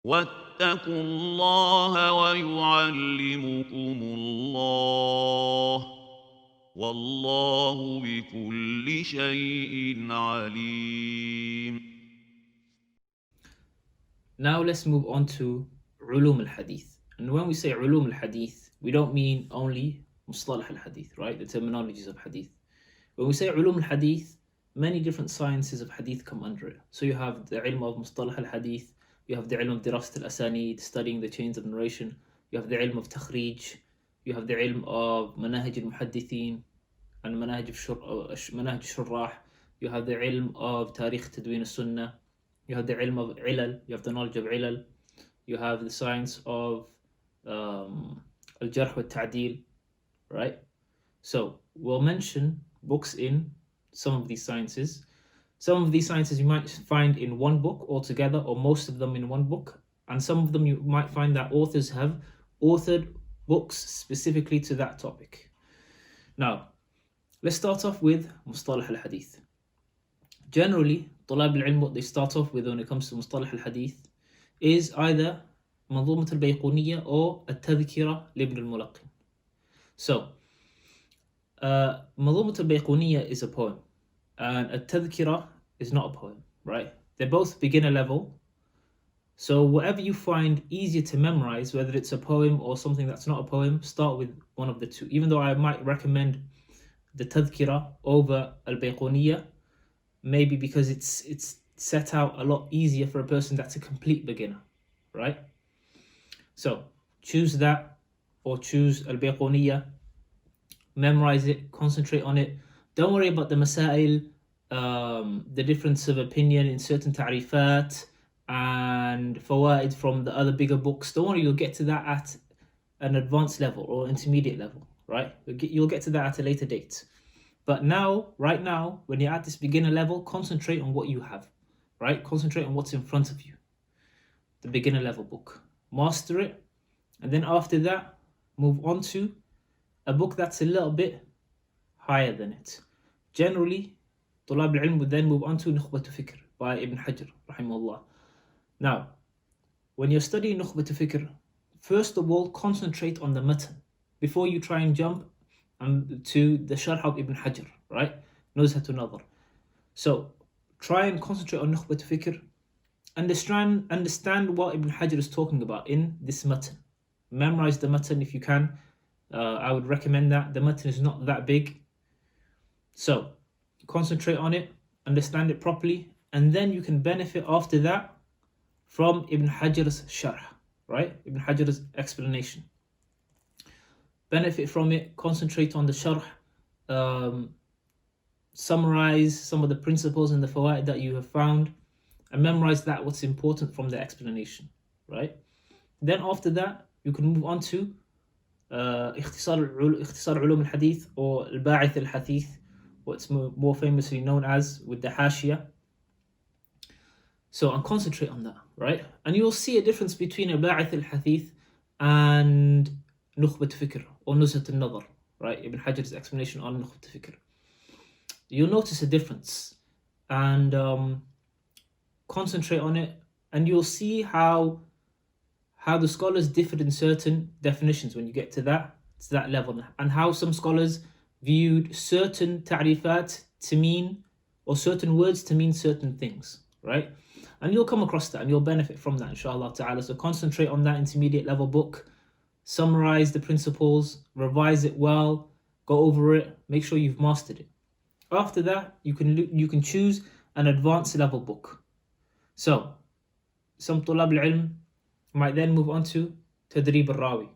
واتقوا الله ويعلمكم الله والله بكل شيء عليم. Now let's move on to ulum al-hadith. And when we say ulum al-hadith, we don't mean only mustalah al-hadith, right? The terminologies of hadith. When we say ulum al-hadith, many different sciences of hadith come under it. So you have the ilm of mustalah al-hadith, you have the ilm of dirasat al-asanid, studying the chains of narration, you have the ilm of takhrij, you have the ilm of manahij al-muhaddithin and manahij al-shurrah, you have the ilm of tarikh tadween al-sunnah, you have the ilm of ilal, you have the knowledge of ilal, you have the science of al-jarh wa ta'dil, right? So we'll mention books in some of these sciences. Some of these sciences you might find in one book altogether, or most of them in one book, and some of them you might find that authors have authored books specifically to that topic. Now, let's start off with mustalah al-hadith. Generally, طلاب العلم, what they start off with when it comes to mustalah al-hadith is either منظومة البيقونية or التذكرة لابن الملقن. So, منظومة البيقونية is a poem, and التذكرة is not a poem, right? They're both beginner level. So whatever you find easier to memorize, whether it's a poem or something that's not a poem, start with one of the two. Even though I might recommend the tadhkira over al-bayquniyya, maybe because it's set out a lot easier for a person that's a complete beginner, right? So choose that or choose al-bayquniyya, memorize it, concentrate on it. Don't worry about the masail, the difference of opinion in certain ta'rifat and fawaid from the other bigger books. Don't worry, you'll get to that at an advanced level or intermediate level, right? You'll get to that at a later date. But now, right now, when you're at this beginner level, concentrate on what you have, right? Concentrate on what's in front of you, the beginner level book. Master it, and then after that, move on to a book that's a little bit higher than it. Generally, طلاب العلم would then move on to نخبة فكر by Ibn Hajar, rahimahullah. Now, when you're studying نخبة فكر, first of all, concentrate on the matan before you try and jump to the Sharh of Ibn Hajar, right? Nuzhatun Nadhr. So, try and concentrate on نخبة فكر. Understand what Ibn Hajar is talking about in this matan. Memorize the matan if you can. I would recommend that. The matan is not that big. So, concentrate on it, understand it properly, and then you can benefit after that from Ibn Hajar's Sharh, right? Ibn Hajar's explanation. Benefit from it, concentrate on the Sharh, summarize some of the principles and the fawaid that you have found, and memorize that, what's important from the explanation, right? Then after that, you can move on to اختصار علوم الحديث or الباعث الحثيث, what's more famously known as with the Hashia. So, and concentrate on that, right? And you'll see a difference between الباعث الحثيث and نخبة فكر or نزهة النظر, right? Ibn Hajar's explanation on نخبة فكر. You'll notice a difference, and concentrate on it, and you'll see how the scholars differed in certain definitions when you get to that level, and how some scholars viewed certain ta'rifat to mean, or certain words to mean certain things, right? And you'll come across that and you'll benefit from that, inshallah ta'ala. So concentrate on that intermediate level book, summarize the principles, revise it well, go over it, make sure you've mastered it. After that, you can choose an advanced level book. So, some طلاب العلم might then move on to Tadrib al-Rawi.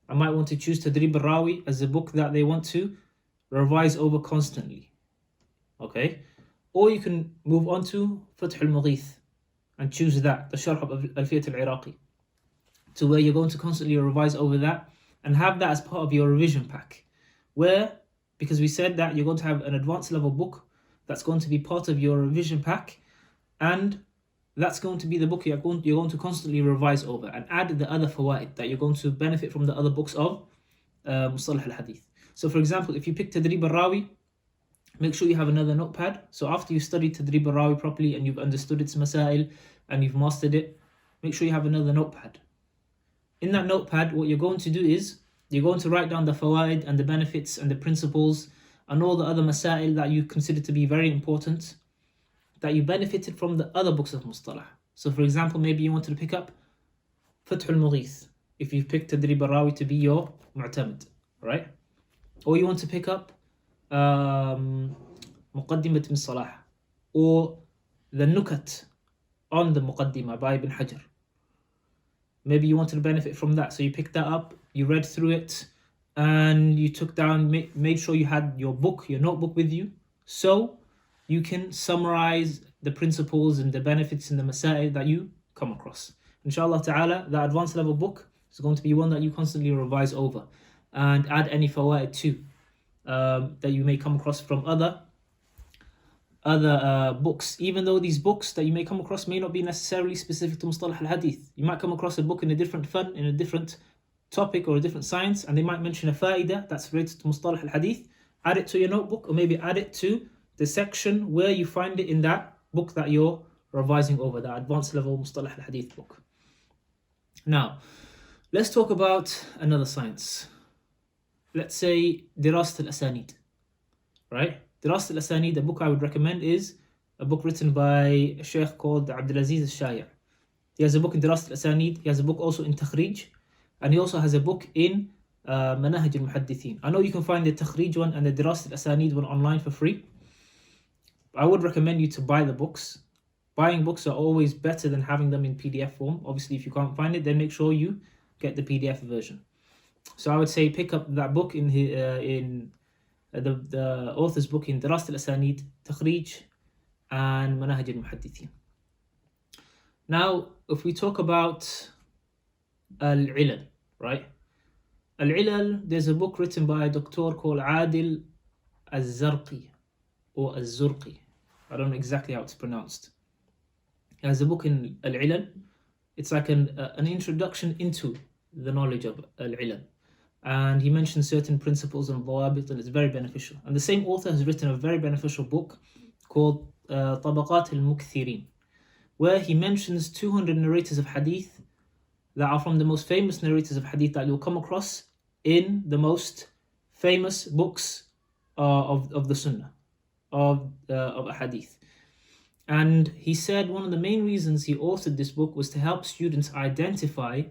I might want to choose Tadrib al-Rawi as a book that they want to revise over constantly. Okay? Or you can move on to Fath al-Mughith and choose that, the Sharh of Alfiyat al-Iraqi, to where you're going to constantly revise over that and have that as part of your revision pack. Where, because we said that you're going to have an advanced level book that's going to be part of your revision pack, and that's going to be the book you're going to constantly revise over and add the other fawaid that you're going to benefit from the other books of Mustalah al-Hadith. So for example, if you pick Tadrib al-Rawi, make sure you have another notepad. So after you study Tadrib al-Rawi properly and you've understood its masail and you've mastered it, make sure you have another notepad. In that notepad, what you're going to do is you're going to write down the fawaid and the benefits and the principles and all the other masail that you consider to be very important, that you benefited from the other books of Mustalah. So for example, maybe you wanted to pick up Fath al-Mughith, if you've picked Tadrib al-Rawi to be your mu'tamad, right? Or you want to pick up Muqaddimat ibn Salah, or the Nukat on the Muqaddimah by Ibn Hajar. Maybe you wanted to benefit from that, so you picked that up, you read through it, and you took down, made sure you had your book, your notebook with you, so you can summarize the principles and the benefits and the masail that you come across. Inshallah ta'ala, the advanced level book is going to be one that you constantly revise over and add any fawaid to that you may come across from other books, even though these books that you may come across may not be necessarily specific to Mustalah al-Hadith. You might come across a book in a different fun, in a different topic or a different science, and they might mention a fa'idah that's related to Mustalah al-Hadith. Add it to your notebook, or maybe add it to the section where you find it in that book that you're revising over, the advanced level Mustalah al-Hadith book. Now, let's talk about another science. Let's say Dirasat al-Asanid, right? Dirasat al-Asanid, the book I would recommend is a book written by a sheikh called Abdulaziz al-Shaya'. He has a book in Dirasat al-Asanid, he has a book also in Takhrij, and he also has a book in Manahij al-Muhaddithin. I know you can find the Takhrij one and the Dirasat al-Asanid one online for free. I would recommend you to buy the books. Buying books are always better than having them in PDF form. Obviously, if you can't find it, then make sure you get the PDF version. So I would say pick up that book in the author's book in Dirasat al-Asanid, Takhrij, and Manahij al-Muhaddithin. Now, if we talk about al-Ilal, right? Al-Ilal, there's a book written by a doctor called Adil al-Zarqi, or al-Zurqi. I don't know exactly how it's pronounced. He has a book in Al-Ilal. It's like an introduction into the knowledge of Al-Ilal. And he mentions certain principles and dhawabit, and it's very beneficial. And the same author has written a very beneficial book called Tabaqat al-Mukthirin, where he mentions 200 narrators of hadith that are from the most famous narrators of hadith that you'll come across in the most famous books of the Sunnah, of hadith. And he said one of the main reasons he authored this book was to help students identify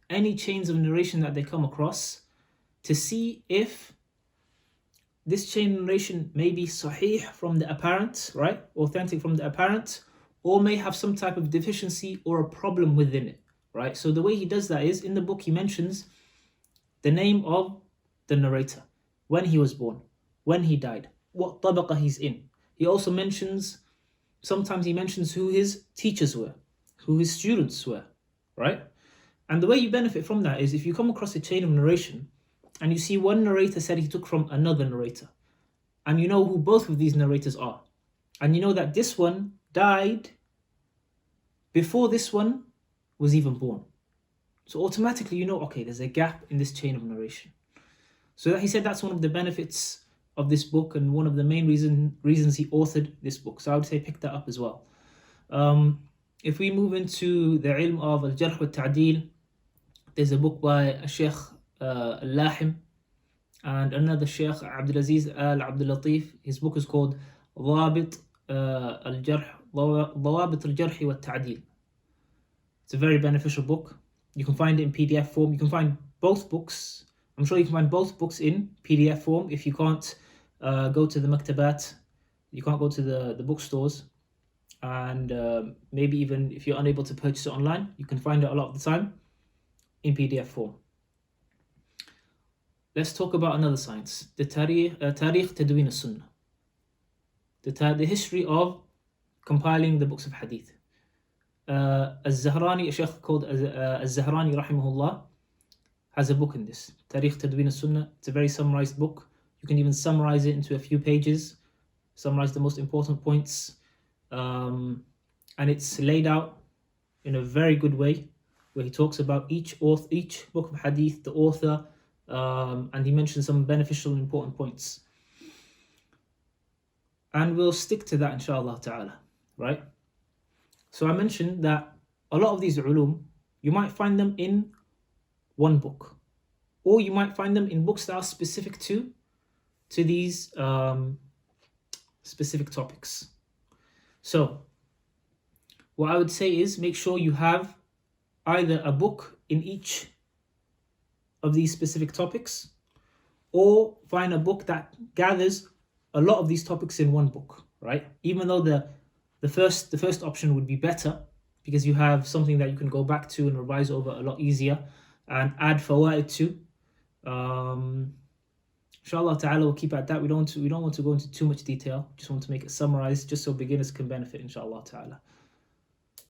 any chains of narration that they come across, to see if this chain of narration may be sahih from the apparent, right? Authentic from the apparent, or may have some type of deficiency or a problem within it, right? So the way he does that is, in the book he mentions the name of the narrator, when he was born, when he died, what tabaqa he's in. He also mentions, sometimes he mentions who his teachers were, who his students were, right? And the way you benefit from that is if you come across a chain of narration and you see one narrator said he took from another narrator, and you know who both of these narrators are, and you know that this one died before this one was even born. So automatically you know, okay, there's a gap in this chain of narration. So that he said that's one of the benefits of this book and one of the main reasons he authored this book. So I would say pick that up as well. If we move into the ilm of al-Jarh wa al-Ta'dil, there's a book by a Sheikh al-Lahim and another Sheikh Abdulaziz al-Abdul Latif. His book is called Dhawabit al-Jarh wa al-Ta'dil. It's a very beneficial book. You can find it in PDF form. You can find both books. I'm sure you can find both books in PDF form. If you can't go to the maktabat, you can't go to the bookstores, and maybe even if you're unable to purchase it online, you can find it a lot of the time in PDF form. Let's talk about another science, the Tarikh Tadween al-Sunnah, the history of compiling the books of hadith. Al-Zahrani, a sheikh called Al-Zahrani rahimahullah, has a book in this, Tarikh Tadween al-Sunnah. It's a very summarized book. You can even summarize it into a few pages, summarize the most important points, and it's laid out in a very good way, where he talks about each book of hadith, the author, and he mentions some beneficial and important points. And we'll stick to that inshallah ta'ala, right? So I mentioned that a lot of these ulum, you might find them in one book, or you might find them in books that are specific to these specific topics. So what I would say is make sure you have either a book in each of these specific topics, or find a book that gathers a lot of these topics in one book, right? Even though the first option would be better, because you have something that you can go back to and revise over a lot easier and add fawaid to. Inshallah ta'ala, we'll keep at that. We don't want to go into too much detail. Just want to make it summarized just so beginners can benefit, inshallah ta'ala.